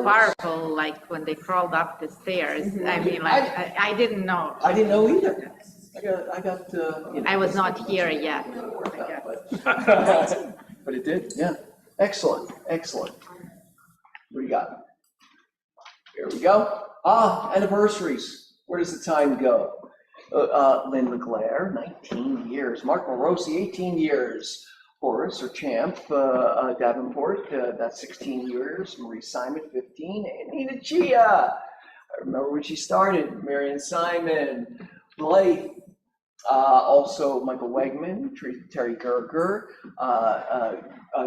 powerful, like when they crawled up the stairs. I mean, like, I didn't know. I didn't know either. I got. I was not here yet. But it did, yeah. Excellent, excellent. What do you got? Here we go. Anniversaries. Where does the time go? Lynn LeClaire, 19 years. Mark Morosi, 18 years. Horace or Champ Davenport, that's 16 years. Marie Simon, 15. And Nina Chia. I remember when she started. Marion Simon. Blythe. Also Michael Wegman, Terry Gerger,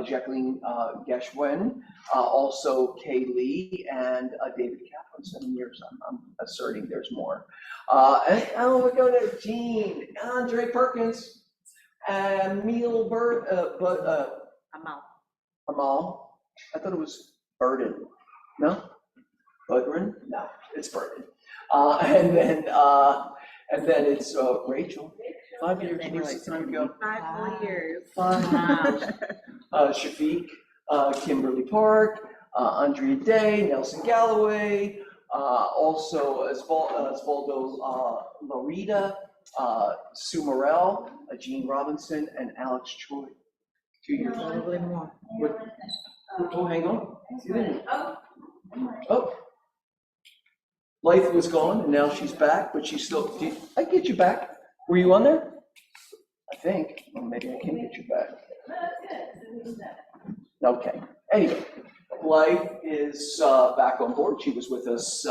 Jacqueline Geschwin, also Kay Lee, and David Kaplan, 7 years. I'm asserting there's more. And we go to Jean, Andre Perkins, and Emil Amal. I thought it was Burden. No? Budrin? No, it's Burden. And then it's Rachel. 5 years. Where's the time go? 5 full years. Shafiq, Kimberly Park, Andrea Day, Nelson Galloway, also Osvaldo Larita, Sue Morrell, Jean Robinson, and Alex Choi. 2 years. Probably more. Oh, hang on. Oh. Blythe was gone, and now she's back, but she's still. I get you back. Were you on there? I think. Well, maybe I can get you back. Okay. Anyway, Blythe is back on board. She was with us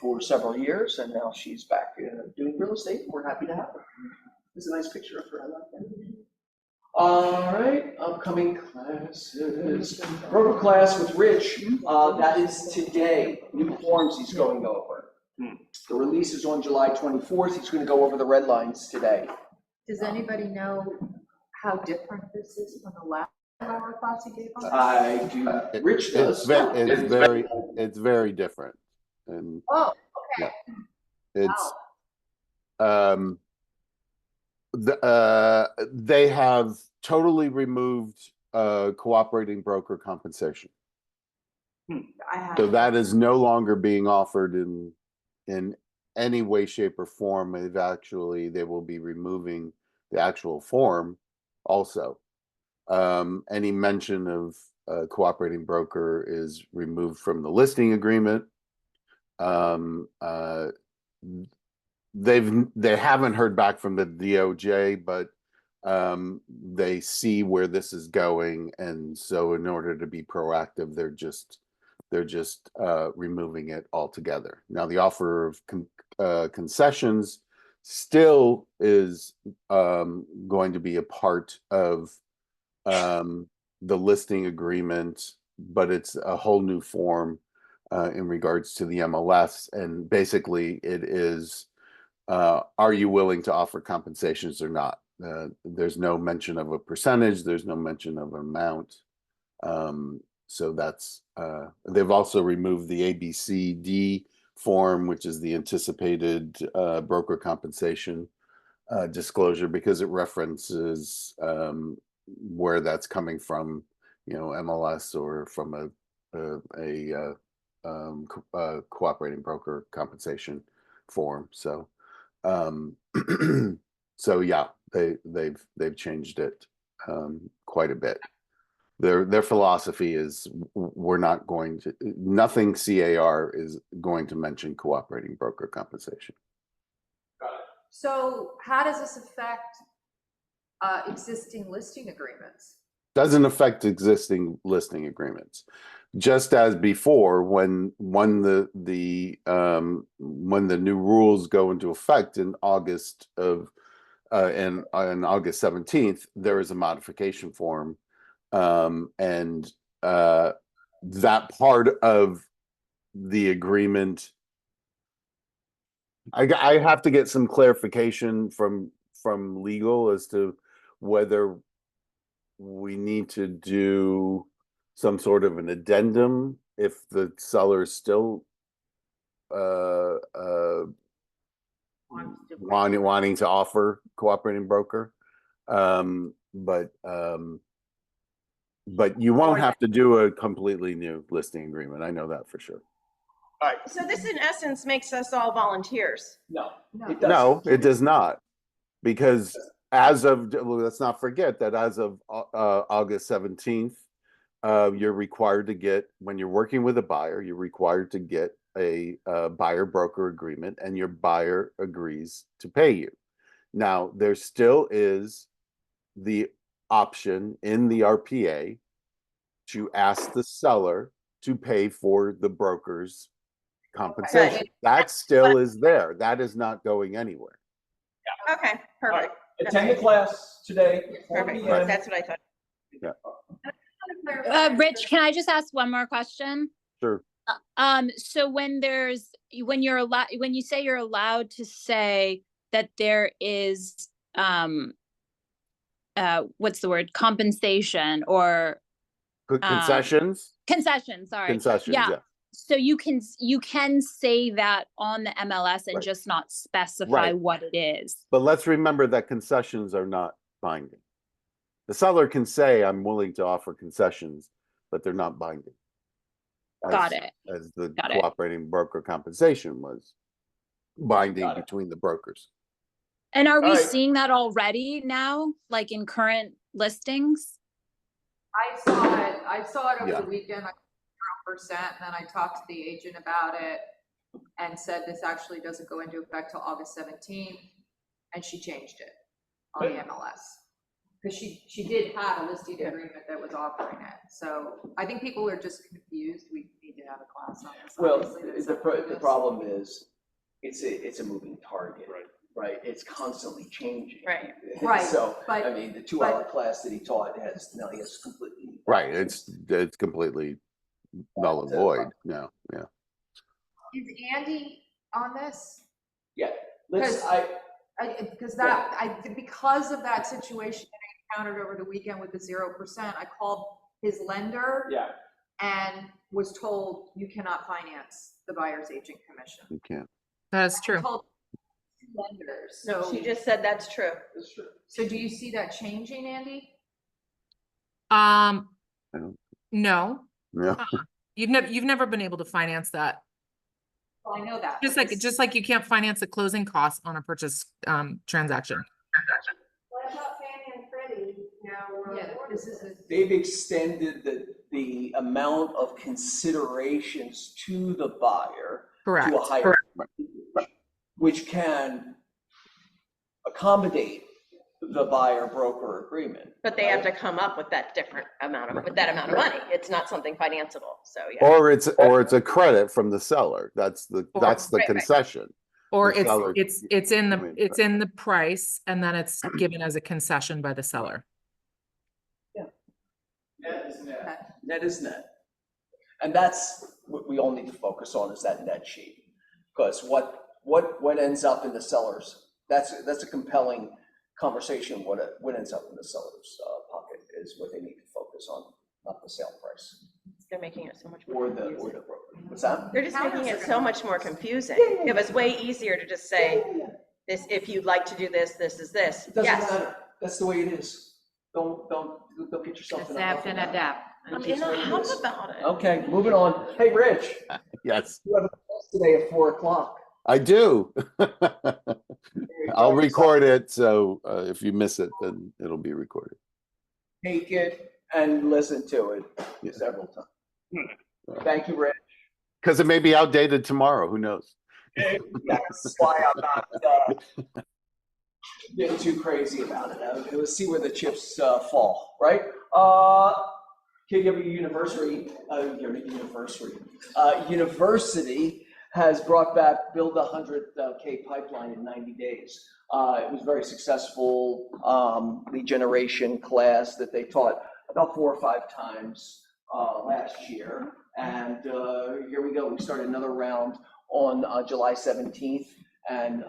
for several years, and now she's back doing real estate. We're happy to have her. This is a nice picture of her. I like that. All right, upcoming classes. Broker class with Rich, that is today. New forms he's going over. The release is on July 24th. He's going to go over the red lines today. Does anybody know how different this is from the last hour class you gave us? I do. Rich does. It's very different. And oh, okay. Yeah. It's they have totally removed cooperating broker compensation. So that is no longer being offered in any way, shape, or form. They will be removing the actual form also. Any mention of cooperating broker is removed from the listing agreement. They haven't heard back from the DOJ, but they see where this is going, and so in order to be proactive, they're just removing it altogether. Now, the offer of concessions still is going to be a part of the listing agreement, but it's a whole new form in regards to the MLS, and basically it is. Are you willing to offer compensations or not? There's no mention of a percentage. There's no mention of an amount. So that's, they've also removed the ABCD form, which is the anticipated broker compensation disclosure, because it references where that's coming from, MLS or from a cooperating broker compensation form. So. So yeah, they've changed it quite a bit. Their philosophy is nothing CAR is going to mention cooperating broker compensation. So how does this affect existing listing agreements? Doesn't affect existing listing agreements. Just as before, when the new rules go into effect in August of and on August 17th, there is a modification form, and that part of the agreement. I have to get some clarification from legal as to whether we need to do some sort of an addendum if the seller is still wanting to offer cooperating broker, but But you won't have to do a completely new listing agreement. I know that for sure. All right. So this in essence makes us all volunteers. No, No. it doesn't. No, it does not. Because let's not forget that as of August 17th, you're required to get, when you're working with a buyer, you're required to get a buyer broker agreement, and your buyer agrees to pay you. Now, there still is the option in the RPA to ask the seller to pay for the broker's compensation. Okay. That still is there. That is not going anywhere. Okay, perfect. Attend the class today, 4 Perfect. p.m. That's what I thought. Rich, can I just ask one more question? Sure. So when you say you're allowed to say that there is, what's the word, compensation or Concessions? concession, sorry. Concessions, yeah. So you can say that on the MLS and Right. just not specify Right. what it is. But let's remember that concessions are not binding. The seller can say, I'm willing to offer concessions, but they're not binding. Got it. As the Got it. cooperating broker compensation was binding Got it. between the brokers. And are we Alright. seeing that already now, like in current listings? I saw it over Yeah. the weekend, I 0%, and then I talked to the agent about it and said this actually doesn't go into effect till August 17th, and she changed it on the MLS. Because she did have a listing agreement that was offering it, so I think people are just confused, we need to have a class on this. Well, obviously, that's the separate from problem is, it's a moving target. Right, it's constantly changing. Right. Right, So, but- I mean, the 2-hour class that he taught now he has completely. Right. It's completely null and void. No, yeah. Is Andy on this? Yeah, let's, Because of that situation that I encountered over the weekend with the 0%, I called his lender yeah, and was told you cannot finance the buyer's agent commission. You can't. That is I true. told two lenders. No, So, she just said that's true. that's true. so do you see that changing, Andy? I don't- no, No. you've never been able to finance that. Well, I know that. Just like you can't finance the closing costs on a purchase transaction. What about Fannie and Freddie now? Yeah, this is a. They've extended the amount of considerations to the buyer Correct. to a higher, which can accommodate the buyer broker agreement. But they have to come up with that amount of money. It's not something financeable, so yeah. Or it's a credit from the seller. That's the Right, right. concession. Or the seller- it's in I the mean, it's in the price, and then it's given as a concession by the seller. Net is net. And that's what we all need to focus on, is that net sheet. Because what ends up in the seller's, that's a compelling conversation. What ends up in the seller's pocket is what they need to focus on, not the sale price They're making it so much more or the confusing. broker. What's that? They're just making it so much more confusing. Yeah. It was way easier to just say, this, if you'd like to do this, this is this. It doesn't Yes. matter. That's the way it is. Don't get yourself in a huff about it. I'm It's in just a what it huff is. about it. Okay, moving on. Hey, Rich, Yes, you have a class today at 4:00. I do. There you I'll go. record it. So if you miss it, then it'll be recorded. Take it and listen to it Yeah. several times. Thank you, Rich. Because it may be outdated tomorrow. Who knows? That's why I'm not getting too crazy about it. Let's see where the chips fall, right? KW University has brought back Build a 100K pipeline in 90 days. It was very successful lead generation class that they taught about 4 or 5 times last year. And here we go. We started another round on July 17th and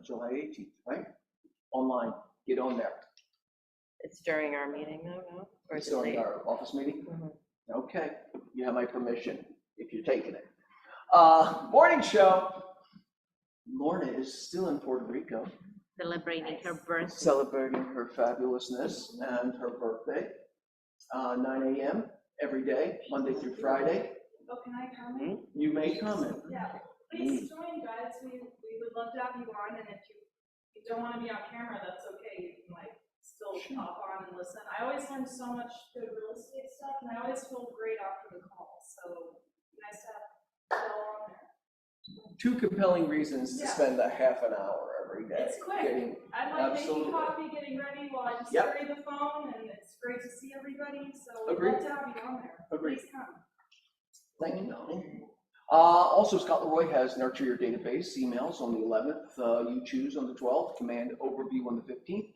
July 18th, right? Online. Get on there. It's during our meeting though, no? Or is It's it during late? our office meeting? Mhm. Okay, you have my permission if you're taking it. Morning show. Lorna is still in Puerto Rico, Celebrating her birthday. celebrating her fabulousness and her birthday. 9 a.m. every day, Monday through Friday. Oh, can I comment? You may comment. Yeah, please join, guys. We would love to have you on, and if you don't want to be on camera, that's okay. You can like still pop on and listen. I always learn so much good real estate stuff, and I always feel great after the call. So nice to have you all on there. 2 compelling reasons to Yeah. spend a half an hour every day. It's quick. getting- I'm like Absolutely. making coffee, getting ready while I just Yep. carry the phone, and it's great to see everybody. So we'd Agreed. love to have you on there. Agreed. Please come. Thank you, Melanie. Also, Scott Leroy has Nurture Your Database emails on the 11th. You choose on the 12th, Command Overview on the 15th.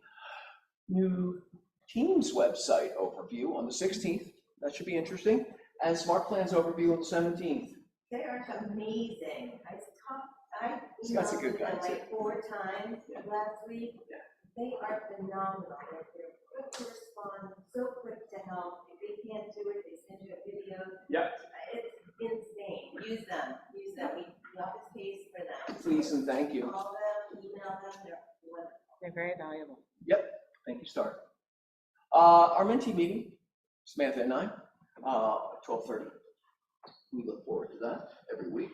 New Teams website overview on the 16th. That should be interesting. And Smart Plans overview on the 17th. They are amazing. I Scott's a good emailed guy, them too. like 4 times Yeah. last week. Yeah. They are phenomenal. They're quick to respond, so quick to help. If they can't do it, they send you a video. Yep. It's insane. Use them. The office pays for them. Please and thank you. Call them, email them, they're wonderful. They're very valuable. Yep. Thank you, Star. Our mentee meeting, Samantha and I, 12:30. We look forward to that every week.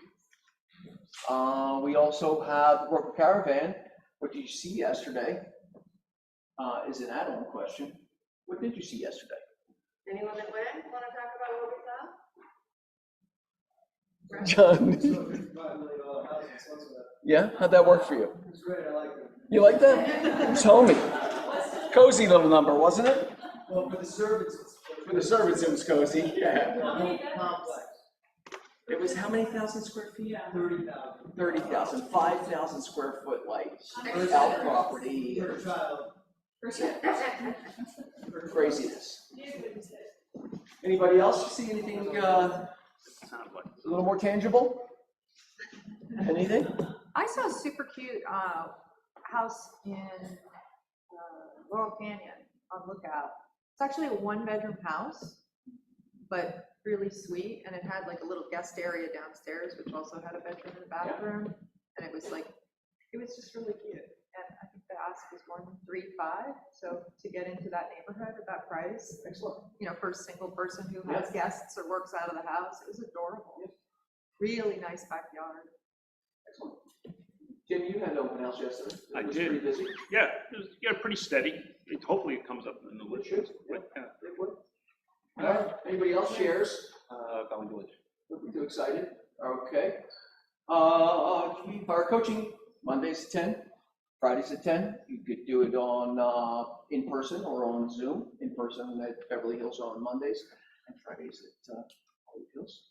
We also have the Broker Caravan. What did you see yesterday? Is an add-on question. What did you see yesterday? Anyone that went want to talk about what we saw? John. Yeah, how'd that work for you? It's great, I like it. You like that? Tell me. Cozy little number, wasn't it? Well, for the servants, For the servants, it was cozy. Yeah. How many complex, It was how many thousand square feet? 30,000 30,000, 5,000 square foot like Per out child. property. per child. Craziness. Anybody else see anything a little more tangible? Anything? I saw a super cute house in Laurel Canyon on Lookout. It's actually a 1-bedroom house, but really sweet, and it had like a little guest area downstairs, which also had a bedroom and a bathroom, and it was just really cute. And I think the ask was 135, so to get into that neighborhood at that price, Excellent. for a single person who has guests or works out of the house, it was adorable. Really nice backyard. Excellent. Jim, you had an open house yesterday. I It was did. pretty busy. Yeah, it was, pretty steady. Hopefully it comes up in the list. should, But, It would. All right, anybody else shares? Valley Village. Too excited? Okay. Our coaching, Mondays at 10, Fridays at 10. You could do it on, in person or on Zoom. In person at Beverly Hills on Mondays, and Fridays at Hollywood Hills.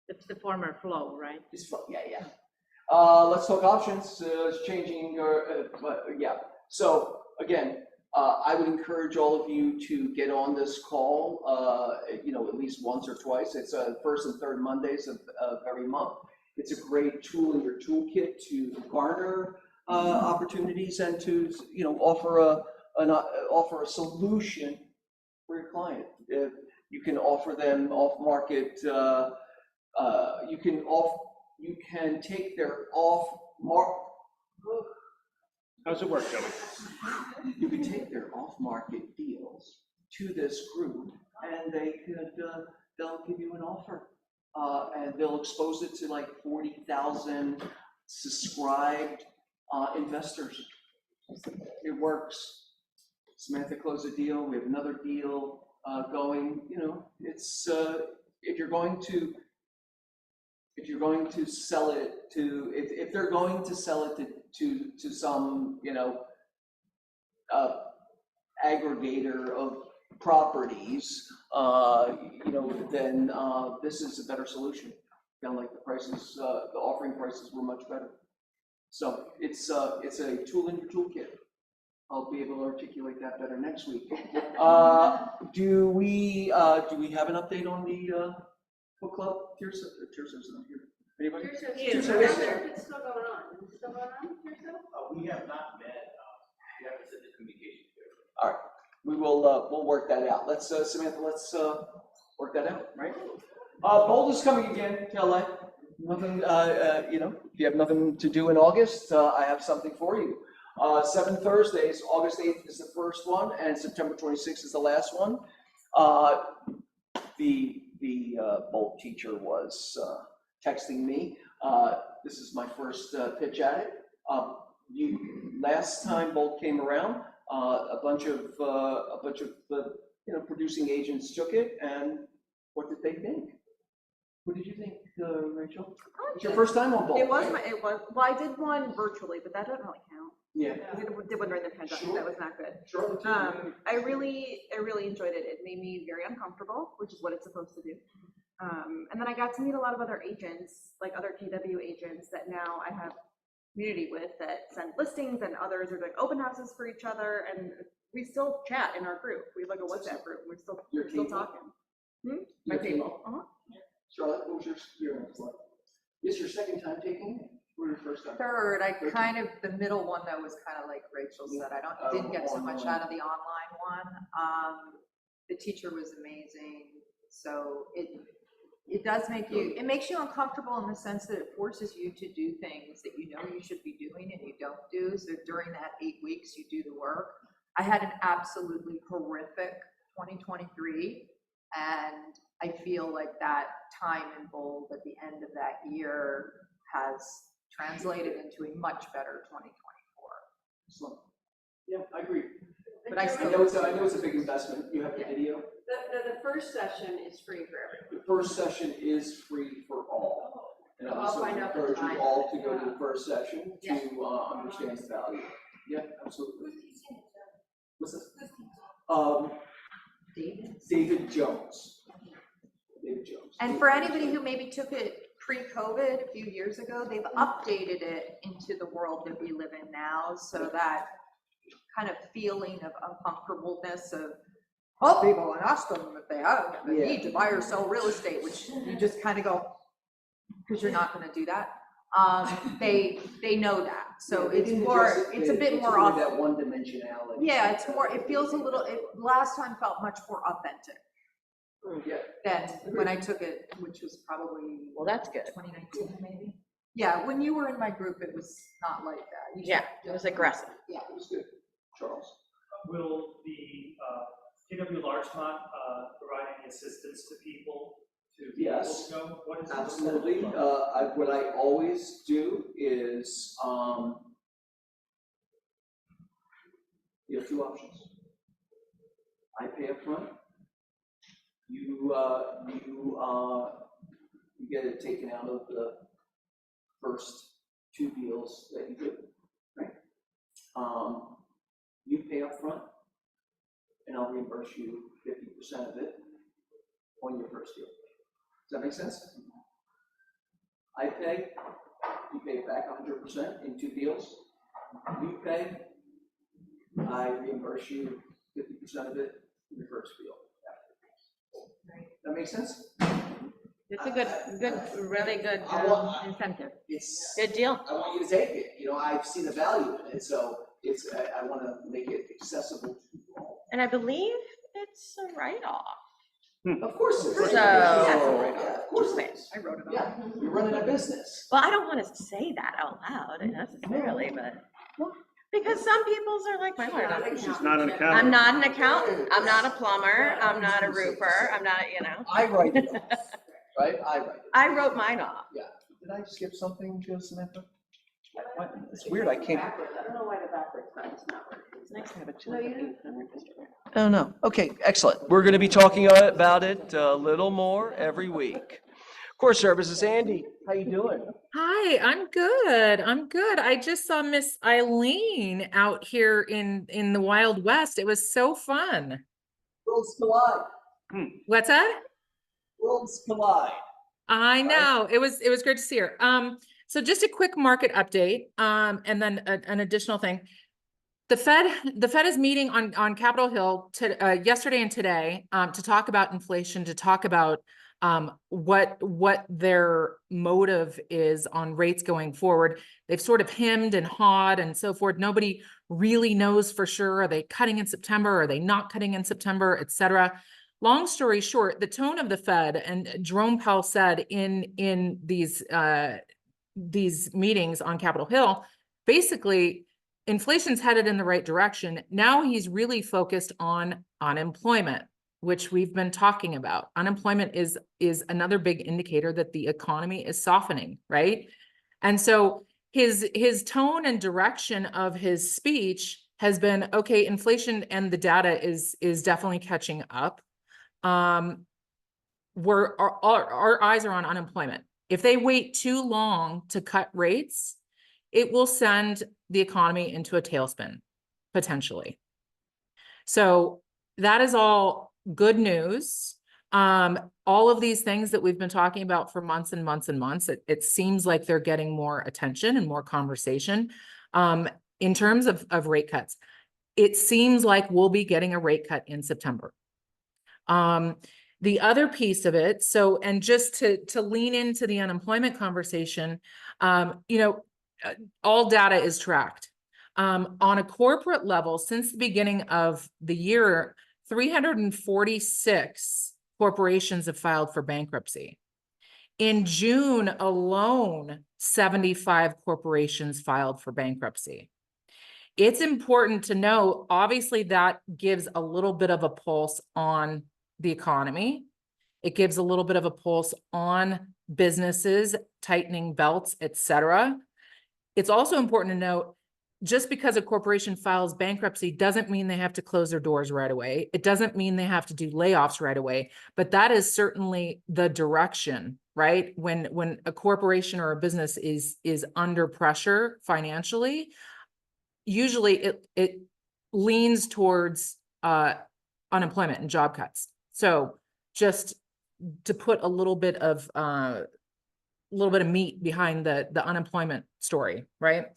It's the former flow, right? It's fun, yeah. Let's talk options, it's changing, yeah. So again, I would encourage all of you to get on this call, at least once or twice. It's first and third Mondays of every month. It's a great tool in your toolkit to garner opportunities and to, offer a solution for your client. You can offer them off-market, you can take their How's it work, Joey? You can take their off-market deals to this group, and they'll give you an offer, and they'll expose it to like 40,000 subscribed investors. It works. Samantha closed a deal. We have another deal going. It's if you're going to sell it to, if they're going to sell it to some, aggregator of properties, then this is a better solution. Found like the prices, the offering prices were much better. So it's a tool in your toolkit. I'll be able to articulate that better next week. Do we have an update on the book club? Tirsa's not here. Anybody? Tirsa is Tirsa is there. here. It's still going on. Is it still going on, Tirsa? We have not met, we haven't sent the communication. All right, we will, we'll work that out. Let's, Samantha, let's work that out, right? Bold is coming again to LA. Nothing, if you have nothing to do in August, I have something for you. 7 Thursdays, August 8th is the first one, and September 26th is the last one. The Bolt teacher was texting me. This is my first pitch at it. Last time Bolt came around, a bunch of producing agents took it, and what did they think? What did you think, Rachel? It's your first time on Bolt, It was, right? well, I did one virtually, but that doesn't really count. Yeah. I did one during the pandemic, Sure. that was not good. Sure. I really enjoyed it. It made me very uncomfortable, which is what it's supposed to do. And then I got to meet a lot of other agents, like other KW agents that now I have community with that send listings, and others are doing open houses for each other, and we still chat in our group. We have like a WhatsApp group. We're still talking. My people. Charlotte, what was your next one? This your second time taking it? Or your first time? Third, the middle one though was kind of like Rachel said, didn't get so much out of the online one. The teacher was amazing, so it does make you, it makes you uncomfortable in the sense that it forces you to do things that you know you should be doing and you don't do. So during that 8 weeks, you do the work. I had an absolutely horrific 2023, and I feel like that time in bold at the end of that year has translated into a much better 2024. So, yeah, I agree. But I know it's a big investment. You have the video. The first session is free for everyone. The first session is free for all. And I I'll also find out the encourage time. you all to go to the first session Yeah. to understand the value. Yeah, absolutely. What's this? David Jones. David Jones. And for anybody who maybe took it pre-COVID a few years ago, they've updated it into the world that we live in now. So that kind of feeling of uncomfortableness of, call people and ask them if they have a need to buy or sell real estate, which you just kind of go, because you're not going to do that. They know that. So Yeah, it's more, it's a bit more really authentic. that one dimensionality. Yeah, it's more, it feels a little, last time felt much more authentic Yeah. than when I took it, which was probably. Well, that's good. 2019 maybe. Yeah, when you were in my group, it was not like that. You Yeah, should- it was aggressive. Yeah. It was good. Charles? Will the KW Larchmont provide any assistance to people to be able Yes, to know what is? absolutely. What I always do is, you have two options. I pay up front. You get it taken out of the first two deals that you do, right? You pay up front, and I'll reimburse you 50% of it on your first deal. Does that make sense? I pay, you pay it back 100% in two deals. You pay, I reimburse you 50% of it in your first deal. That makes sense? It's a really good incentive. It's, Good deal. I want you to take it. I've seen the value in it, so I want to make it accessible to all. And I believe it's a write-off. Of course it is. So- Yeah, of course it is. I wrote it on. Yeah, you're running a business. Well, I don't want to say that out loud necessarily, but because some people's are like, my word. She's not an I'm accountant. not an accountant. I'm not a plumber. I'm not a roofer. I'm not, I write it off, right? I write it. I wrote mine off. Yeah. Did I skip something, Samantha? What? It's weird, I can't. I don't know why the backwards button's not working. It's nice to have a chili. Oh, no. Okay, excellent. We're going to be talking about it a little more every week. Core Services, Andy, how you doing? Hi, I'm good. I just saw Miss Eileen out here in the Wild West. It was so fun. Worlds collide. What's that? Worlds collide. I know. It was great to see her. So just a quick market update, and then an additional thing. The Fed is meeting on Capitol Hill yesterday and today to talk about inflation, to talk about what their motive is on rates going forward. They've sort of hemmed and hawed and so forth. Nobody really knows for sure. Are they cutting in September? Are they not cutting in September, et cetera? Long story short, the tone of the Fed, and Jerome Powell said in these meetings on Capitol Hill, basically, inflation's headed in the right direction. Now he's really focused on unemployment. which we've been talking about. Unemployment is another big indicator that the economy is softening, right? And so his tone and direction of his speech has been, okay, inflation and the data is definitely catching up. Our eyes are on unemployment. If they wait too long to cut rates, it will send the economy into a tailspin, potentially. So that is all good news. All of these things that we've been talking about for months and months and months, it seems like they're getting more attention and more conversation. In terms of rate cuts, it seems like we'll be getting a rate cut in September. The other piece of it, so, and just to lean into the unemployment conversation, all data is tracked. On a corporate level, since the beginning of the year, 346 corporations have filed for bankruptcy. In June alone, 75 corporations filed for bankruptcy. It's important to know, obviously, that gives a little bit of a pulse on the economy. It gives a little bit of a pulse on businesses, tightening belts, et cetera. It's also important to note, just because a corporation files bankruptcy doesn't mean they have to close their doors right away. It doesn't mean they have to do layoffs right away, but that is certainly the direction, right? When a corporation or a business is under pressure financially, usually it leans towards unemployment and job cuts. So just to put a little bit of meat behind the unemployment story, right?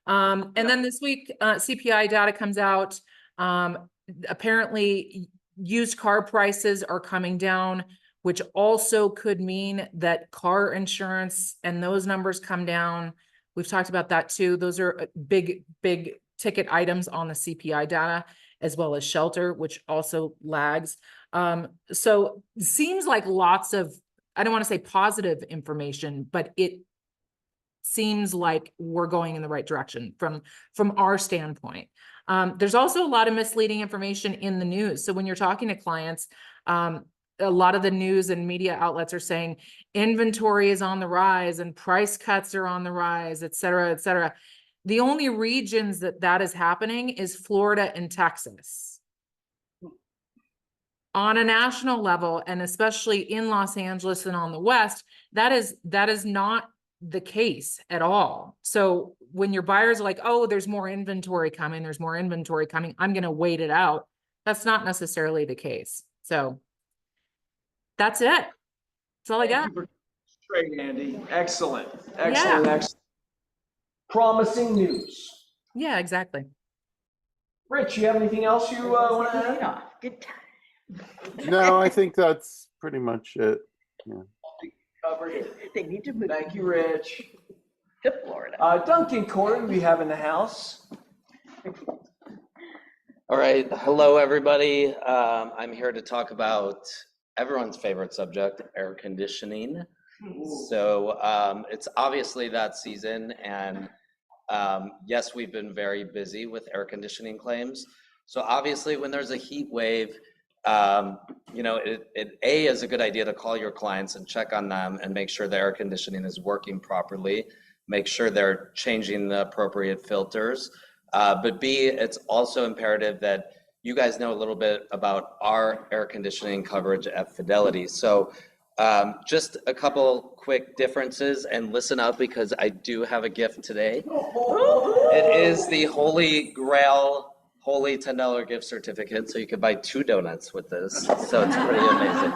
And then this week, CPI data comes out. Apparently, used car prices are coming down, which also could mean that car insurance and those numbers come down. We've talked about that too. Those are big ticket items on the CPI data, as well as shelter, which also lags. So it seems like lots of, I don't want to say positive information, but it seems like we're going in the right direction from our standpoint. There's also a lot of misleading information in the news. So when you're talking to clients, a lot of the news and media outlets are saying inventory is on the rise and price cuts are on the rise, et cetera, et cetera. The only regions that is happening is Florida and Texas. On a national level, and especially in Los Angeles and on the West, that is not the case at all. So when your buyers are like, oh, there's more inventory coming, I'm going to wait it out. That's not necessarily the case. So that's it. That's all I got. Great, Andy. Excellent. Excellent. Promising news. Yeah, exactly. Rich, you have anything else you want to add? Good time. No, I think that's pretty much it. Yeah. Covered it. They need to move Thank you, Rich. to Florida. Duncan Corey, we have in the house. All right. Hello, everybody. I'm here to talk about everyone's favorite subject, air conditioning. So it's obviously that season, and yes, we've been very busy with air conditioning claims. So obviously when there's a heat wave, it is a good idea to call your clients and check on them and make sure the air conditioning is working properly, make sure they're changing the appropriate filters. But B, it's also imperative that you guys know a little bit about our air conditioning coverage at Fidelity. So just a couple quick differences, and listen up because I do have a gift today. It is the Holy Grail, holy $10 gift certificate, so you can buy 2 donuts with this. So it's pretty amazing.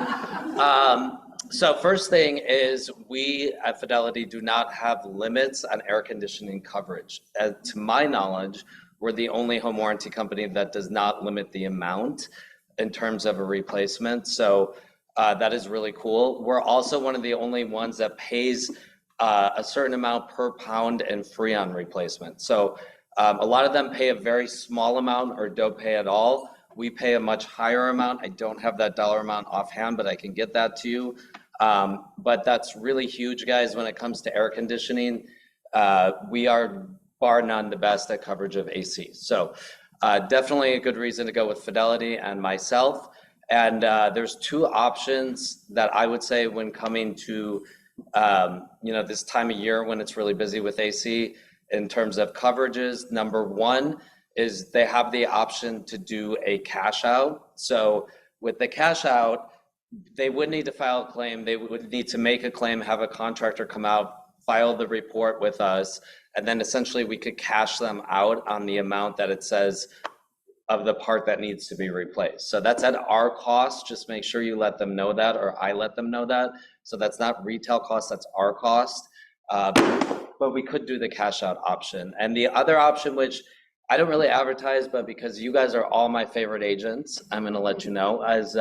So first thing is, we at Fidelity do not have limits on air conditioning coverage. To my knowledge, we're the only home warranty company that does not limit the amount in terms of a replacement. So that is really cool. We're also one of the only ones that pays a certain amount per pound and free on replacement. So a lot of them pay a very small amount or don't pay at all. We pay a much higher amount. I don't have that dollar amount offhand, but I can get that to you. But that's really huge, guys, when it comes to air conditioning. We are bar none the best at coverage of AC. So definitely a good reason to go with Fidelity and myself. And there's two options that I would say when coming to, this time of year when it's really busy with AC in terms of coverages. Number one is they have the option to do a cash out. So with the cash out, they would need to file a claim. They would need to make a claim, have a contractor come out, file the report with us, and then essentially we could cash them out on the amount that it says of the part that needs to be replaced. So that's at our cost. Just make sure you let them know that, or I let them know that. So that's not retail cost, that's our cost. But we could do the cash out option. And the other option, which I don't really advertise, but because you guys are all my favorite agents, I'm gonna let you know, as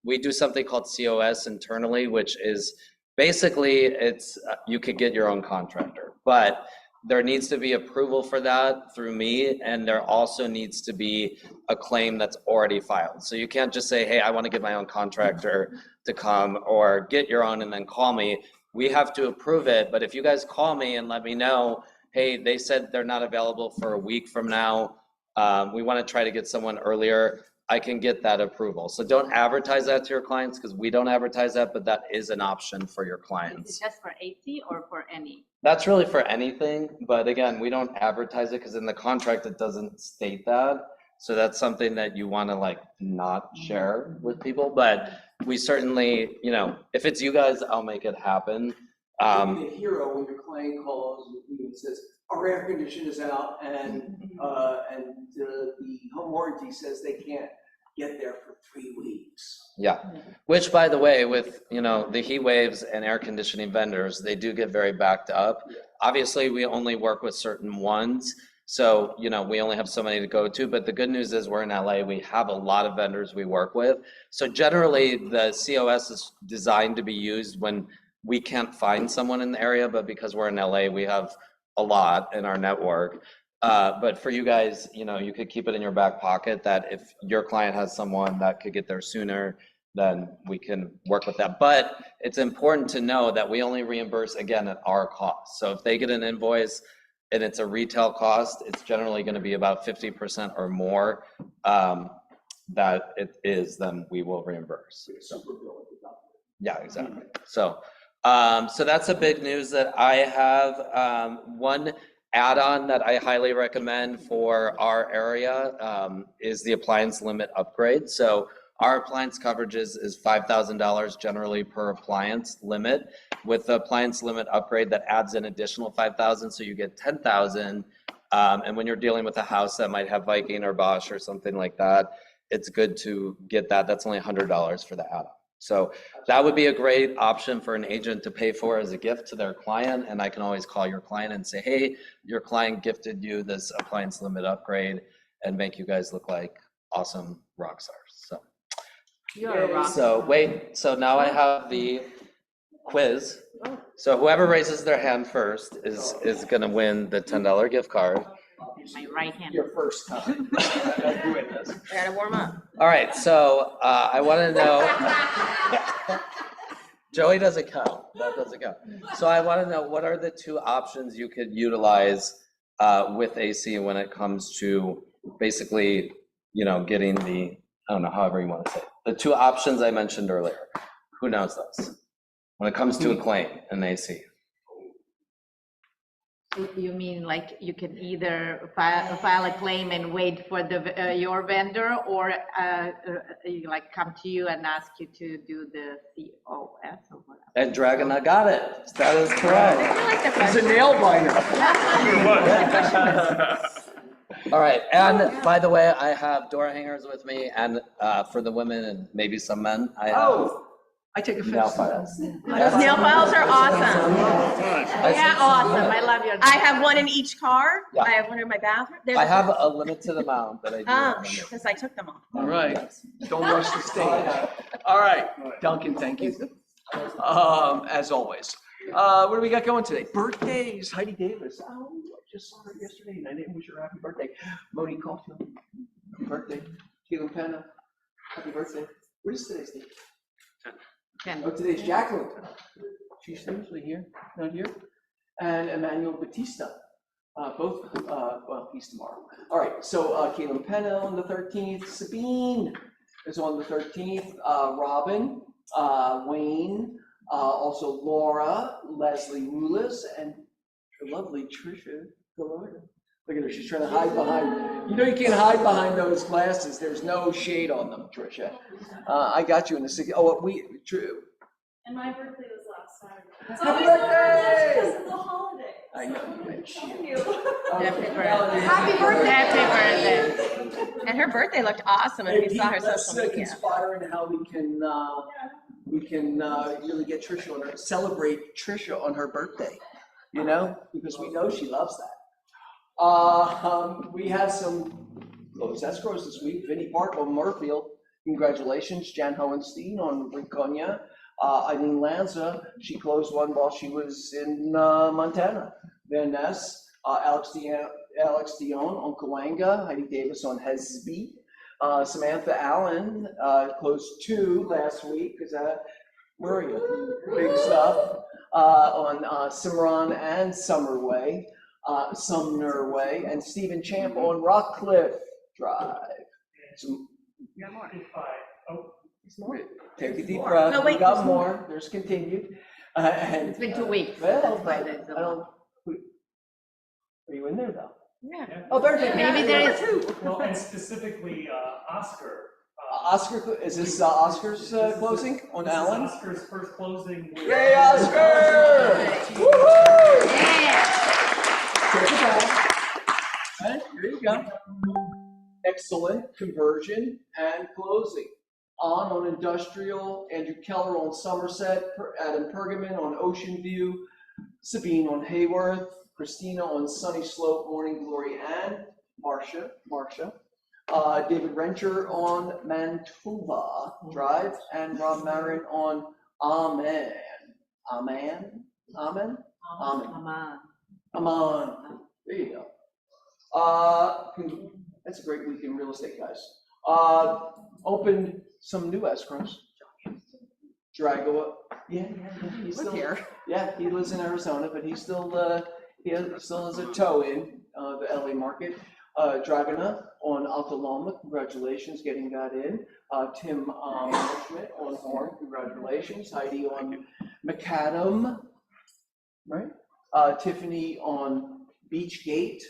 we do something called COS internally, which is basically it's you could get your own contractor, but there needs to be approval for that through me, and there also needs to be a claim that's already filed. So you can't just say, hey, I want to get my own contractor to come, or get your own and then call me. We have to approve it, but if you guys call me and let me know, hey, they said they're not available for a week from now, we want to try to get someone earlier, I can get that approval. So don't advertise that to your clients, because we don't advertise that, but that is an option for your clients. Is it just for AC or for any? That's really for anything, but again, we don't advertise it because in the contract it doesn't state that. So that's something that you want to like not share with people, but we certainly, if it's you guys, I'll make it happen. The hero when your client calls and says, our air conditioner is out and the home warranty says they can't get there for 3 weeks. Yeah, which by the way, with the heat waves and air conditioning vendors, they do get very backed up. Yeah. Obviously, we only work with certain ones, so we only have so many to go to. But the good news is we're in LA. We have a lot of vendors we work with. So generally, the COS is designed to be used when we can't find someone in the area, but because we're in LA, we have a lot in our network. But for you guys, you could keep it in your back pocket that if your client has someone that could get there sooner, then we can work with that. But it's important to know that we only reimburse, again, at our cost. So if they get an invoice and it's a retail cost, it's generally going to be about 50% or more that it is, then we will reimburse. So, yeah, exactly. So that's a big news that I have. One add-on that I highly recommend for our area is the appliance limit upgrade. So our appliance coverages is $5,000 generally per appliance limit. With the appliance limit upgrade, that adds an additional $5,000, so you get $10,000. And when you're dealing with a house that might have Viking or Bosch or something like that, it's good to get that. That's only $100 for the add-on. So that would be a great option for an agent to pay for as a gift to their client. And I can always call your client and say, hey, your client gifted you this appliance limit upgrade, and make you guys look like awesome rock stars. So, You're a rock so now I have the quiz. So whoever raises their hand first is going to win the $10 gift card. My right hand. Your first time. Doing this. I gotta warm up. All right, so I want to know. Joey doesn't count. That doesn't count. So I want to know, what are the two options you could utilize with AC when it comes to basically, getting the, I don't know, however you want to say it. The two options I mentioned earlier. Who knows those? When it comes to a claim in AC. You mean like you can either file a claim and wait for your vendor, or like come to you and ask you to do the COS or whatever? And Dragon, I got it. That is correct. He's a nail biter. All right, and by the way, I have door hangers with me, and for the women and maybe some men, I have I take nail offense. files. Those nail files are awesome. Yeah, awesome. I love yours. I have one in each car. Yeah. I have one in my bathroom. I have a limited amount that I do. Because I took them all. All right, don't rush the stage. All right, Duncan, thank you. As always. What do we got going today? Birthdays, Heidi Davis. Oh, I just saw her yesterday and I didn't wish her happy birthday. Monique Caulfield, happy birthday. Keelan Penna, happy birthday. What is today's date? Oh, today's Jacqueline. She's usually here, not here. And Emmanuel Batista. Both, well, he's tomorrow. All right, so Keelan Penna on the 13th. Sabine, is on the 13th. Robin, Wayne, also Laura, Leslie Woolis, and the lovely Tricia Gallardo. Look at her, she's trying to hide behind, you know you can't hide behind those glasses, there's no shade on them, Tricia. I got you in the, And my birthday was last Saturday. It's Happy always birthday! because of the holiday. I know, you mentioned. Thank you. Happy birthday. Happy birthday. Happy birthday. And her birthday looked awesome if you saw her Let's social media. conspire in how we can really get Tricia on her, celebrate Tricia on her birthday, you know, because we know she loves that. We have some closed escrows this week. Vinnie Park on Murfield, congratulations. Jan Hohenstein on Rinconia. Eileen Lanza, she closed one while she was in Montana. Van Ness, Alex Dion on Cahuenga. Heidi Davis on Hesby. Samantha Allen closed 2 last week. Where are you? Big stuff. On Cimarron and Sumner Way, and Stephen Champ on Rockcliffe Drive. Got more. There's more. Take a deep breath. No, wait, We got there's more. There's continued. And, It's been 2 weeks. well, That's why there's a I don't. lot. Are you in there though? Yeah. Oh, birthday. Maybe there is. Well, and specifically, Oscar. Oscar, is this Oscar's closing on This is Allen? Oscar's first closing. Yay, Oscar! Woo-hoo! Take it back. And there you go. Excellent conversion and closing. On Industrial, Andrew Keller on Somerset, Adam Pergamon on Ocean View, Sabine on Hayworth, Christina on Sunny Slope, Morning Glory, and Marcia. David Rencher on Mantua Drive, and Rob Marin on Amen. There you go. That's a great week in real estate, guys. Opened some new escrows. Drago, he's still here. Yeah, he lives in Arizona, but he still has a toe in the LA market. Dragona on Altaloma, congratulations getting that in. Tim Schmidt on Horn, congratulations. Heidi on Macadam, right? Tiffany on Beachgate.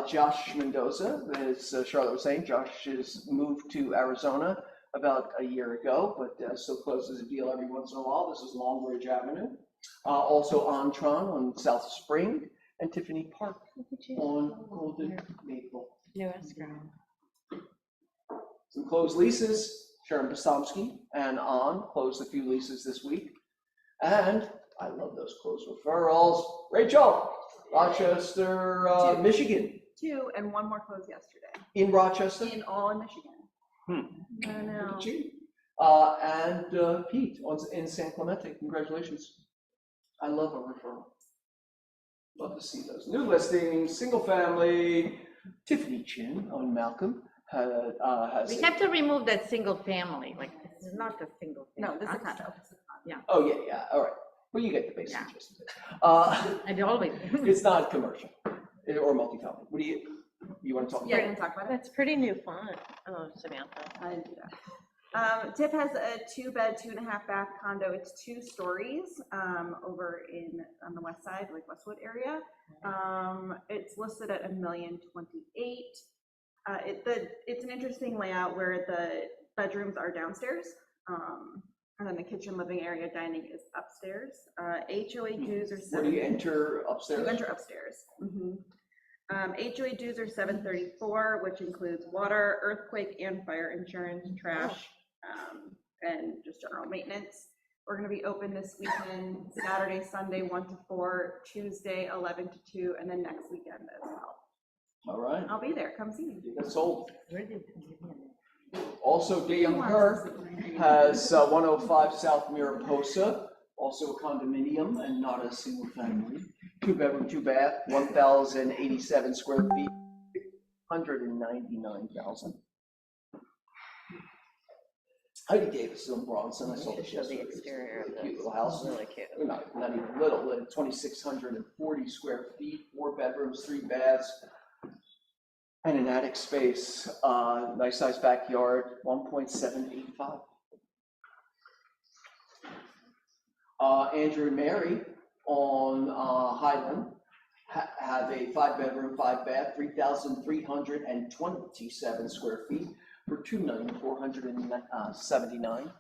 Josh Mendoza, as Charlotte was saying, Josh has moved to Arizona about a year ago, but still closes a deal every once in a while. This is Long Ridge Avenue. Also Antron on South Spring, and Tiffany Park on Golden Maple. New escrow. Some closed leases. Sharon Postomsky and closed a few leases this week. And I love those closed referrals. Rachel, Rochester, Michigan. 2 and 1 more closed yesterday. In Rochester? All in Michigan. I know. And Pete in San Clemente. Congratulations. I love a referral. Love to see those. New listings, single family. Tiffany Chin on Malcolm has. We have to remove that single family, like, this is not a single family. No, this is a condo. Yeah. Oh, yeah, all right. Well, you get the basic gist of it. I always. It's not commercial or multifamily. What do you want to talk Yeah, about? I can talk about it. That's pretty new font. Oh, Samantha. I didn't do that. TIF has a 2-bed, 2.5-bath condo. It's 2 stories over on the west side, like Westwood area. It's listed at $1,028,000. It's an interesting layout where the bedrooms are downstairs, and then the kitchen, living area, dining is upstairs. HOA dues are Where do you enter upstairs? You enter upstairs. HOA dues are $734, which includes water, earthquake, and fire insurance, trash, and just general maintenance. We're going to be open this weekend, Saturday, Sunday, 1 to 4, Tuesday, 11 to 2, and then next weekend as well. All right. I'll be there. Come see me. That's sold. Also, DeYoung Her has 105 South Mariposa, also a condominium and not a single family. 2-bedroom, 2-bath, 1,087 square feet, 199,000. Heidi Davis on Bronson. I saw this Show the yesterday. exterior of Cute this. little house. Really cute. Not even little, 2,640 square feet, 4 bedrooms, 3 baths. And an attic space, nice size backyard, 1.785. Andrew and Mary on Highland have a 5-bedroom, 5-bath, 3,327 square feet for $2,479,000.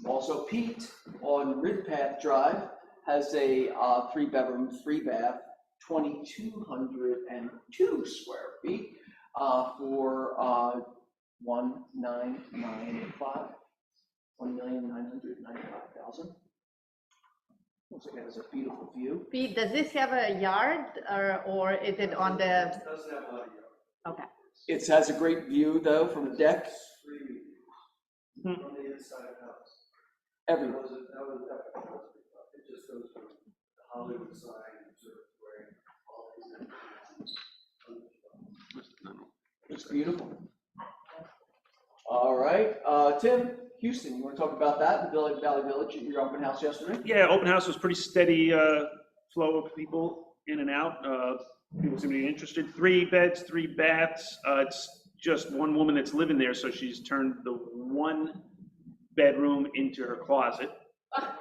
Also, Pete on Ridpath Drive has a 3-bedroom, 3-bath, 2,202 square feet for $1,995,000. $1,995,000. Looks like it has a beautiful view. Pete, does this have a yard or is it on the? It doesn't have a lot of yard. Okay. It has a great view though from the deck. From the inside of the house. Everywhere. It just goes from the Hollywood sign to where all these. It's beautiful. All right, Tim, Houston, you want to talk about that, the Valley Village, at your open house yesterday? Yeah, open house was pretty steady flow of people in and out. People seem to be interested. 3 beds, 3 baths. It's just one woman that's living there, so she's turned the 1 bedroom into her closet,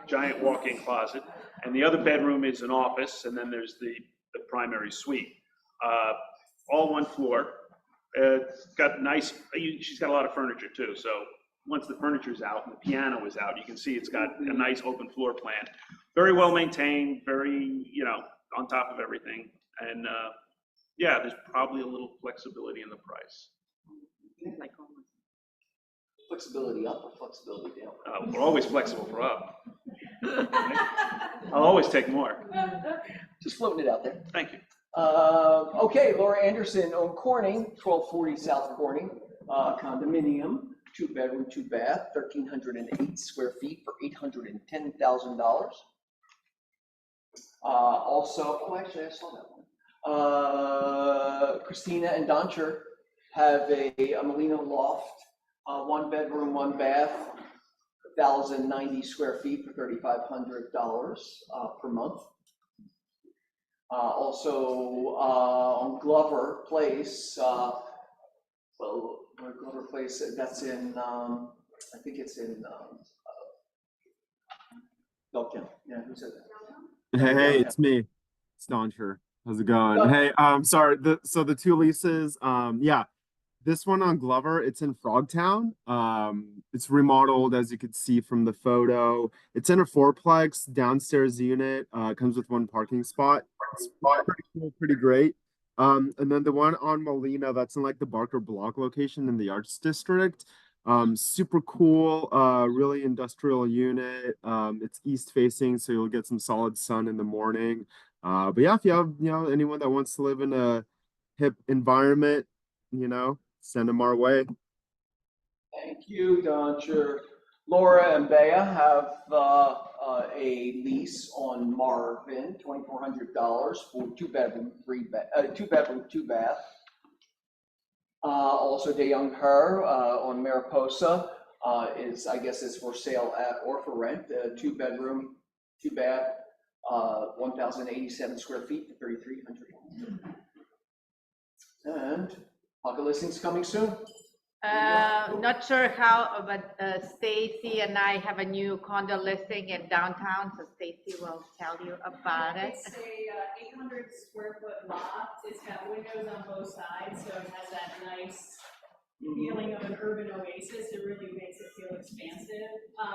giant walk-in closet, and the other bedroom is an office, and then there's the primary suite. All 1 floor. It's got nice, she's got a lot of furniture too, so once the furniture's out and the piano is out, you can see it's got a nice open floor plan. Very well maintained, very, on top of everything. And yeah, there's probably a little flexibility in the price. Flexibility up or flexibility down? We're always flexible for up. I'll always take more. Just floating it out there. Thank you. Okay, Laura Anderson on Corning, 1240 South Corning, condominium, 2-bedroom, 2-bath, 1,308 square feet for $810,000. Also, actually, I saw that one. Christina and Doncher have a Molino loft, 1-bedroom, 1-bath, 1,090 square feet for $3,500 per month. Also on Glover Place, Glover Place, that's in, I think it's in Belkin. Yeah, who said that? Hey, it's me. It's Doncher. How's it going? Hey, sorry. So the 2 leases, yeah, this one on Glover, it's in Frogtown. It's remodeled, as you could see from the photo. It's in a 4-plex downstairs unit. Comes with 1 parking spot. It's pretty cool, pretty great. And then the one on Molina, that's in like the Barker Block location in the Arts District. Super cool, really industrial unit. It's east facing, so you'll get some solid sun in the morning. But yeah, if you have, anyone that wants to live in a hip environment, send them our way. Thank you, Doncher. Laura and Bea have a lease on Marvin, $2,400 for 2-bedroom, 2-bath. Also, DeYoung Her on Mariposa is, I guess, is for sale or for rent. 2-bedroom, 2-bath, 1,087 square feet for $3,300. And pocket listings coming soon. Not sure how, but Stacy and I have a new condo listing in downtown, so Stacy will tell you about it. It's a 800 square foot loft. It's got windows on both sides, so it has that nice feeling of an urban oasis. It really makes it feel expansive.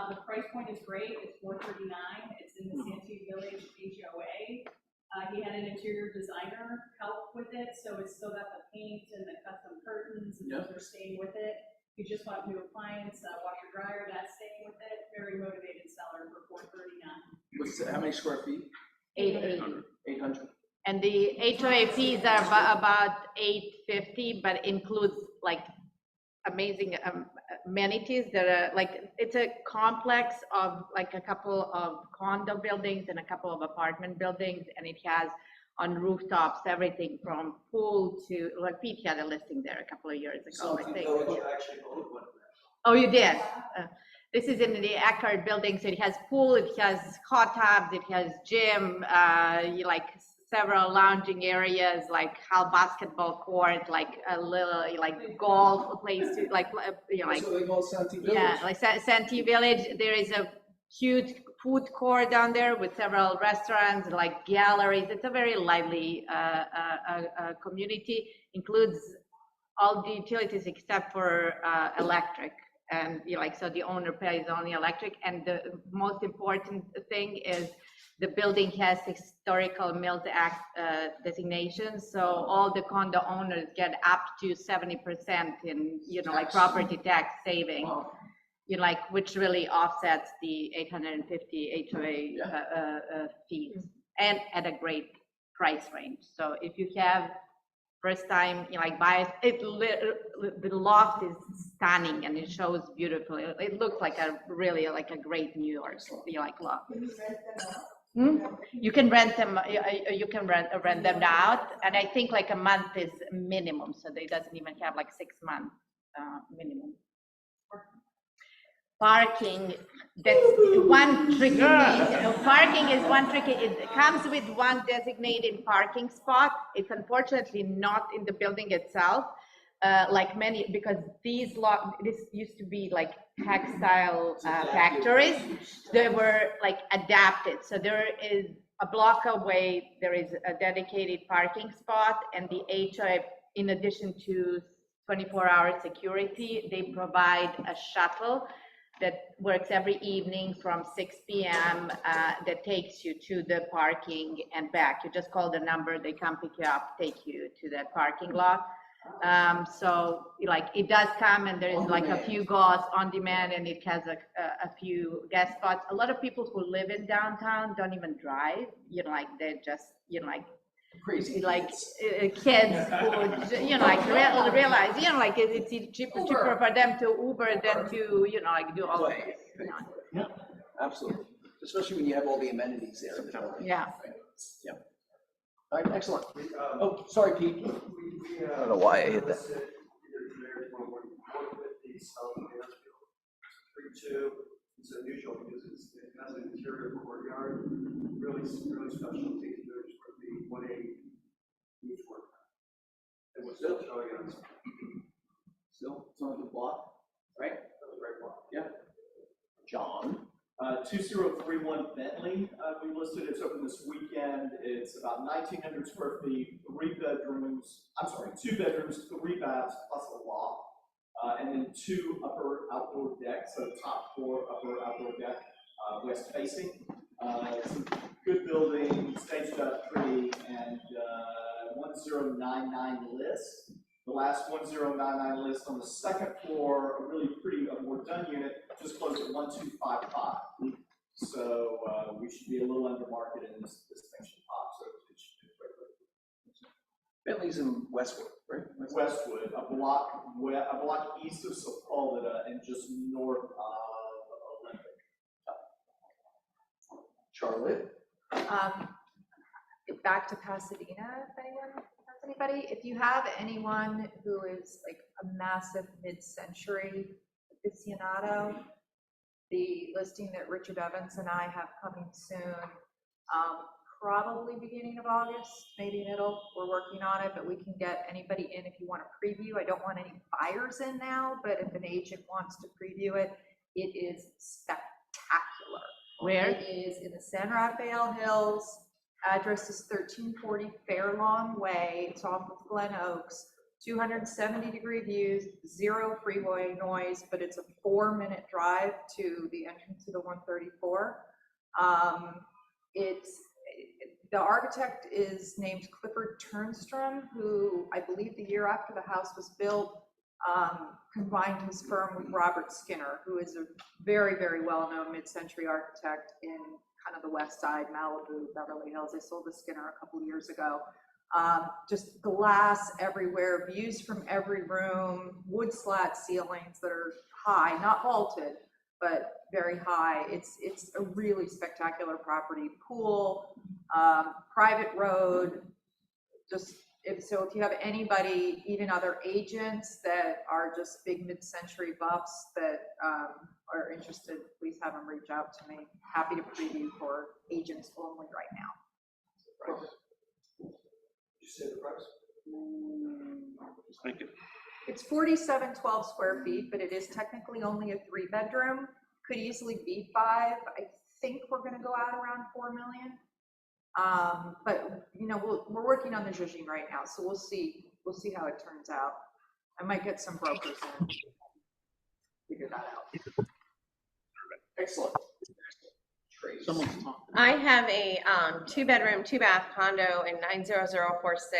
The price point is great. It's $439. It's in the Santee Village HOA. He had an interior designer help with it, so it's still got the paint and the custom curtains, and those are staying with it. You just want new appliance, washer dryer, that's staying with it. Very motivated seller for $439. How many square feet? 880. 800. And the HOA fees are about $850, but includes like amazing amenities that are like, it's a complex of like a couple of condo buildings and a couple of apartment buildings, and it has on rooftops everything from pool to, like Pete had a listing there a couple of years ago, I think. Oh, you did? This is in the Eckerd building, so it has pool, it has hot tubs, it has gym, like several lounging areas, like how basketball court, like a little, like golf place, to, like, you know, like, So they call Santee Village. yeah, like Santee Village. There is a huge food court down there with several restaurants, like galleries. It's a very lively community. Includes all the utilities except for electric. And you know, like, so the owner pays only electric. And the most important thing is the building has historical Mills Act designation. So all the condo owners get up to 70% in, you know, like property tax saving. You know, like, which really offsets the 850 HOA fees, and at a great price range. So if you have first time, you know, like buyers, the loft is stunning and it shows beautifully. It looks like a really like a great New York, you know, like loft. You can rent them. You can rent them out, and I think like a month is minimum. So they doesn't even have like 6 months minimum. Parking, that's one tricky thing. You know, parking is one tricky. It comes with one designated parking spot. It's unfortunately not in the building itself, like many, because this used to be like textile factories. They were like adapted. So there is a block away, there is a dedicated parking spot, and the HOA, in addition to 24-hour security, they provide a shuttle that works every evening from 6 p.m. That takes you to the parking and back. You just call the number, they come pick you up, take you to that parking lot. So like it does come, and there is like a few goes on demand, and it has a few guest spots. A lot of people who live in downtown don't even drive, you know, like they're just, you know, like Crazy like kids who, you know, like realize, you know, like it's cheaper for them to Uber than to, you know, like do all this. You know. Yeah, absolutely. Especially when you have all the amenities there in the building. Yeah. Yeah. All right, excellent. Oh, sorry, Pete. I don't know why I hit that. It's unusual because it has an interior courtyard, really special, takes 30 square feet, 180 each work. And we're still showing it on. Still, it's on the block, right? That was right block. Yeah. John. 2031 Bentley, we listed, it's open this weekend. It's about 1,900 square feet, 2 bedrooms, 3 baths, plus a loft. And then 2 upper outdoor decks, so top floor, upper outdoor deck, west facing. It's a good building, staged up pretty, and 1099 list. The last 1099 list on the second floor, a really pretty, a more done unit, just closed at 1255. So we should be a little under market, and this thing should pop, so it should do quickly. Bentley's in Westwood, right? Westwood, a block east of Sepulveda and just north of Olympic. Charlotte. Back to Pasadena, if anyone has anybody. If you have anyone who is like a massive mid-century aficionado, the listing that Richard Evans and I have coming soon, probably beginning of August, maybe middle. We're working on it, but we can get anybody in if you want to preview. I don't want any buyers in now, but if an agent wants to preview it, it is spectacular. Where? It is in the San Rafael Hills. Address is 1340 Fairlawn Way. It's off of Glen Oaks. 270-degree views, 0 freeway noise, but it's a 4-minute drive to the entrance to the 134. The architect is named Clifford Turnstrom, who I believe the year after the house was built, combined his firm with Robert Skinner, who is a very, very well-known mid-century architect in kind of the West Side, Malibu, Beverly Hills. I sold to Skinner a couple years ago. Just glass everywhere, views from every room, wood slat ceilings that are high, not vaulted, but very high. It's a really spectacular property. Pool, private road. If you have anybody, even other agents that are just big mid-century buffs that are interested, please have them reach out to me. Happy to preview for agents only right now. you say the price? Just thinking. It's 4712 square feet, but it is technically only a 3-bedroom. Could easily be 5. I think we're gonna go out around 4 million. But you know, we're working on the judging right now, so we'll see how it turns out. I might get some brokers in, figure that out. Excellent. Someone's talking. I have a 2-bedroom, 2-bath condo in 90046.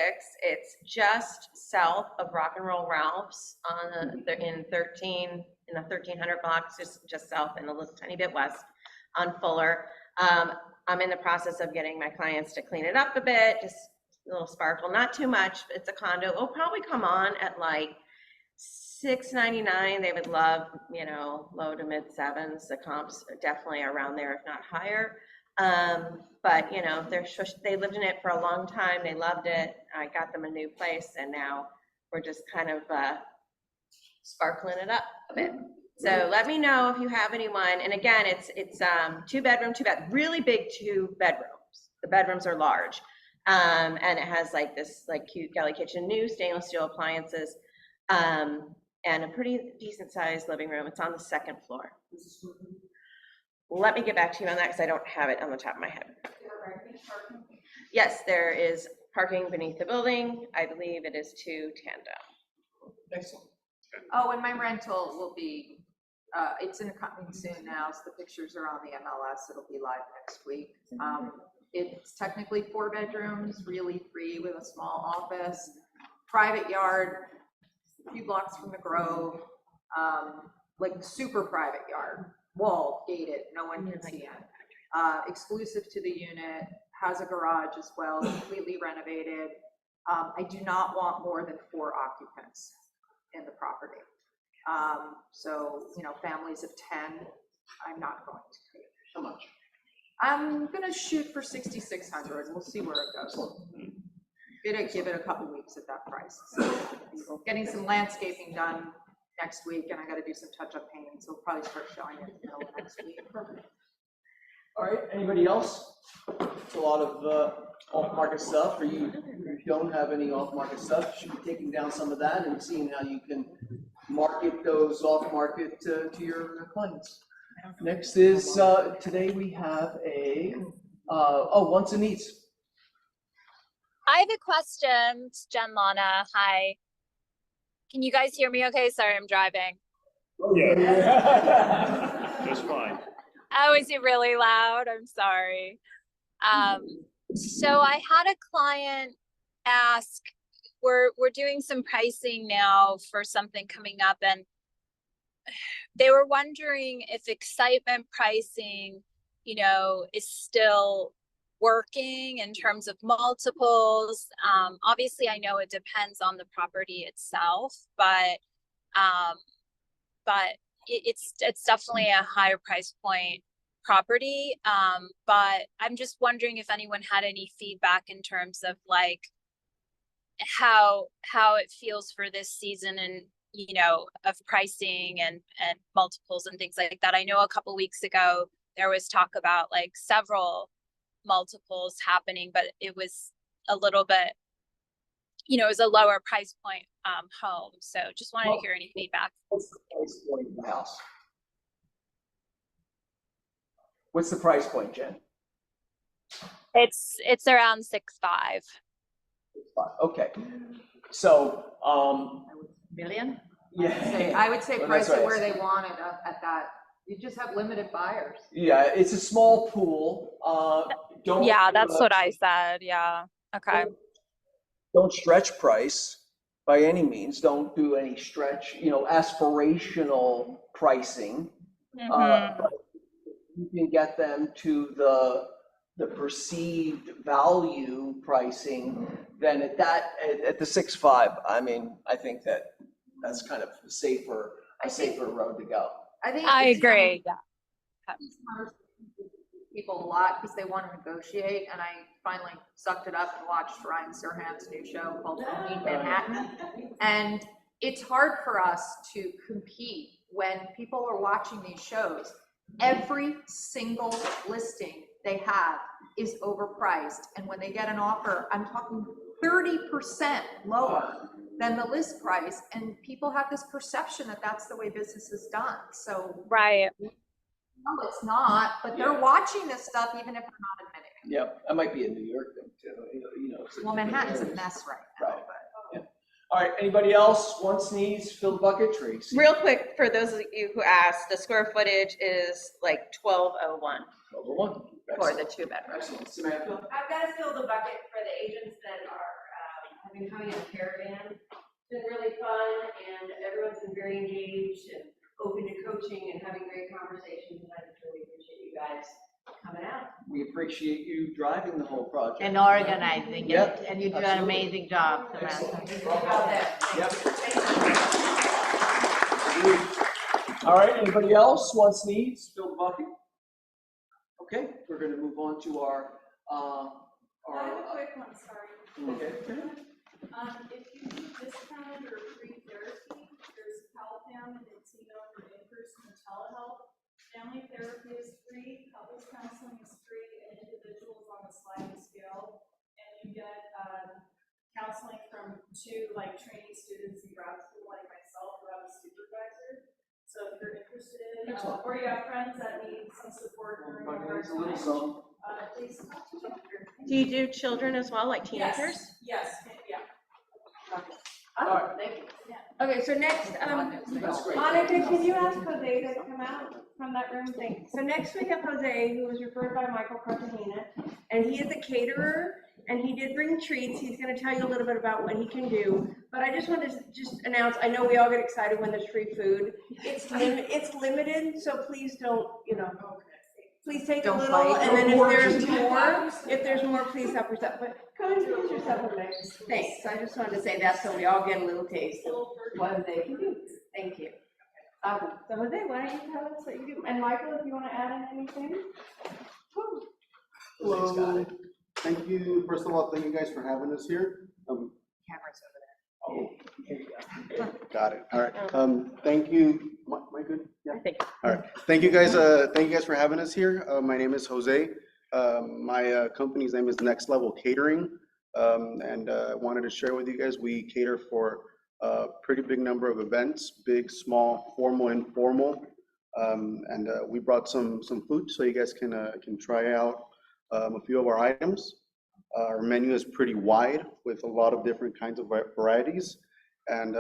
It's just south of Rock and Roll Ralph's on in the 1300 blocks, just south and a little tiny bit west on Fuller. I'm in the process of getting my clients to clean it up a bit, just a little sparkle, not too much. It's a condo. It'll probably come on at like $699. They would love, you know, low to mid 7s. The comps are definitely around there, if not higher. But you know, they lived in it for a long time. They loved it. I got them a new place, and now we're just kind of sparkling it up a bit. So let me know if you have anyone. And again, it's 2-bedroom, 2-bath, really big 2 bedrooms. The bedrooms are large, and it has like this like cute galley kitchen, new stainless steel appliances. And a pretty decent sized living room. It's on the 2nd floor. Let me get back to you on that because I don't have it on the top of my head. Yes, there is parking beneath the building. I believe it is 2 tandem. Excellent. Oh, and my rental will be, it's coming soon now, so the pictures are on the MLS. It'll be live next week. It's technically 4 bedrooms, really 3 with a small office, private yard, a few blocks from the Grove, like super private yard, walled, gated, no one can see it. Exclusive to the unit, has a garage as well, completely renovated. I do not want more than 4 occupants in the property. So, you know, families of 10, I'm not going to take. How much? I'm gonna shoot for 6,600. We'll see where it goes. Give it a couple weeks at that price. So, getting some landscaping done next week, and I got to do some touch-up painting, so we'll probably start showing it next week. All right, anybody else? It's a lot of off-market stuff. For you, if you don't have any off-market stuff, you should be taking down some of that and seeing how you can market those off-market to your clients. Next is, today we have a, wants and needs. I have a question. It's Jen Lana. Hi. Can you guys hear me okay? Sorry, I'm driving. Oh, yeah. Just fine. Oh, is it really loud? I'm sorry. So I had a client ask, we're doing some pricing now for something coming up, and they were wondering if excitement pricing, you know, is still working in terms of multiples. Obviously I know it depends on the property itself, but it's definitely a higher price point property. But I'm just wondering if anyone had any feedback in terms of like how it feels for this season, and you know, of pricing and multiples and things like that. I know a couple weeks ago there was talk about like several multiples happening, but it was a little bit, you know, it was a lower price point home. So just wanted to hear any feedback. What's the price point of the house? What's the price point, Jen? It's around 6.5. Okay. So, million? yeah. I would say Well, price that's it right. where they want it at that. You just have limited buyers. Yeah, it's a small pool. Yeah, that's what I said. Yeah. Okay. Don't stretch price by any means. Don't do any stretch, you know, aspirational pricing. But you can get them to the perceived value pricing, then at the 6.5, I mean, I think that's kind of a safer road to go. I agree. Yeah. People a lot because they want to negotiate, and I finally sucked it up and watched Ryan Serhant's new show called Only Manhattan. And it's hard for us to compete when people are watching these shows. Every single listing they have is overpriced, and when they get an offer, I'm talking 30% lower than the list price, and people have this perception that that's the way business is done, so. Right. No, it's not, but they're watching this stuff even if they're not admitting it. Yep, that might be in New York then too, you know. it's a Well, different Manhattan's a area. mess right now, Right. but. Yeah. All right, anybody else? One sneeze, fill the bucket, Tracy. Real quick, for those of you who asked, the square footage is like 1201 for the 2-bedroom. Excellent. Samantha? I've got to fill the bucket for the agents that are, have been coming on caravan. It's been really fun and everyone's been very engaged and open to coaching and having great conversations, and I just really appreciate you guys coming out. We appreciate you driving the whole project. And organizing Yep, it, and you do an absolutely. amazing job, Excellent. Samantha. Yep. All right, anybody else? One sneeze, fill the bucket. Okay, we're gonna move on to our. I have a quick one, sorry. Okay. If you do discounted or free therapy, there's CalFam and Encino for in-person and telehealth. Family therapy is free, couples counseling is free, and individuals on a sliding scale. And you get counseling from 2 like training students in grad school, like myself, who I'm a supervisor. So if you're interested, or you have friends that need some support during a hard time, please talk to them. Do you do children as well, like teenagers? Yes, yeah. Oh, thank you. Okay, so next, That's great. Monica, can you ask Jose to come out from that room? Thanks. So next we have Jose, who was referred by Michael Cartagena, and he is a caterer, and he did bring treats. He's gonna tell you a little bit about what he can do, but I just wanted to just announce, I know we all get excited when there's free food. It's limited, so please don't, please take a Don't little, bite. and then if there's more, please help yourself. But come and finish yourself a mix. Thanks. I just wanted to say that so we all get a little taste of what they can do. Thank you. So Jose, why don't you tell us what you do? And Michael, if you want to add in anything? Hello. Thank you. First of all, thank you guys for having us here. Cameras over there. Got it. All right. Thank you. Am I good? Yeah. Thank you. All right. Thank you guys. Thank you guys for having us here. My name is Jose. My company's name is Next Level Catering. And I wanted to share with you guys, we cater for a pretty big number of events, big, small, formal, informal. And we brought some food so you guys can try out a few of our items. Our menu is pretty wide with a lot of different kinds of varieties. And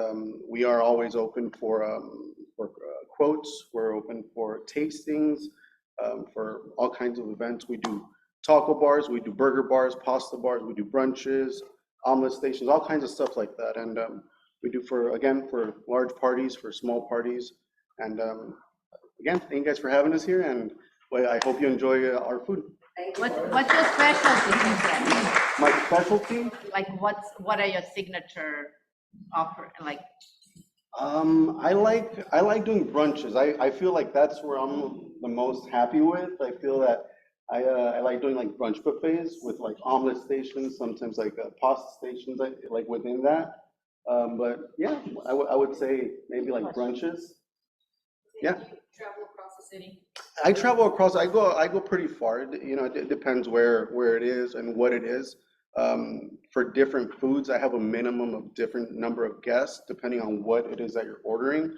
we are always open for quotes. We're open for tastings, for all kinds of events. We do taco bars, we do burger bars, pasta bars, we do brunches, omelet stations, all kinds of stuff like that. And we do for large parties, for small parties. And again, thank you guys for having us here, and I hope you enjoy our food. What's your specialty? My specialty? Like what are your signature offer, like? I like doing brunches. I feel like that's where I'm the most happy with. I feel that I like doing like brunch buffets with like omelet stations, sometimes like pasta stations, like within that. But yeah, I would say maybe like brunches. Yeah. Travel across the city. I travel across. I go pretty far. It depends where it is and what it is. For different foods, I have a minimum of different number of guests depending on what it is that you're ordering.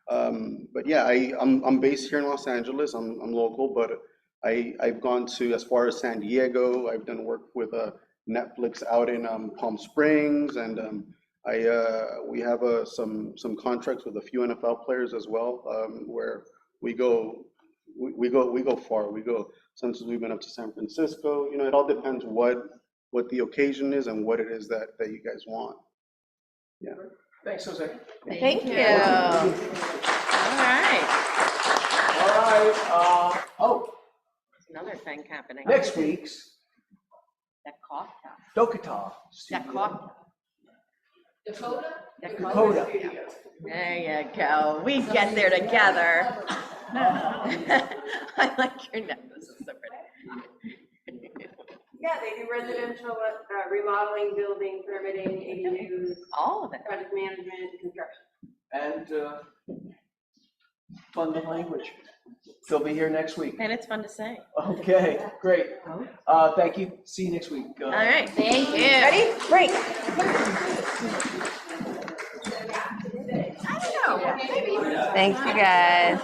But yeah, I'm based here in Los Angeles. I'm local, but I've gone to as far as San Diego. I've done work with Netflix out in Palm Springs, and we have some contracts with a few NFL players as well, where we go far. We go, sometimes we've been up to San Francisco. It all depends what the occasion is and what it is that you guys want. Yeah. Thanks, Jose. Thank you. All right. All right. There's another thing happening. Next week's Dakota. Dokata Dakota. Dakota. There you go. We get there together. I like your nose. This is so pretty. Yeah, they do residential remodeling, building, permitting, ADUs. All of it. Project management, construction. And fund the language. She'll be here next week. And it's fun to say. Okay, great. Thank you. See you next week. All right. Thank you. Ready? Break. Thanks, you guys.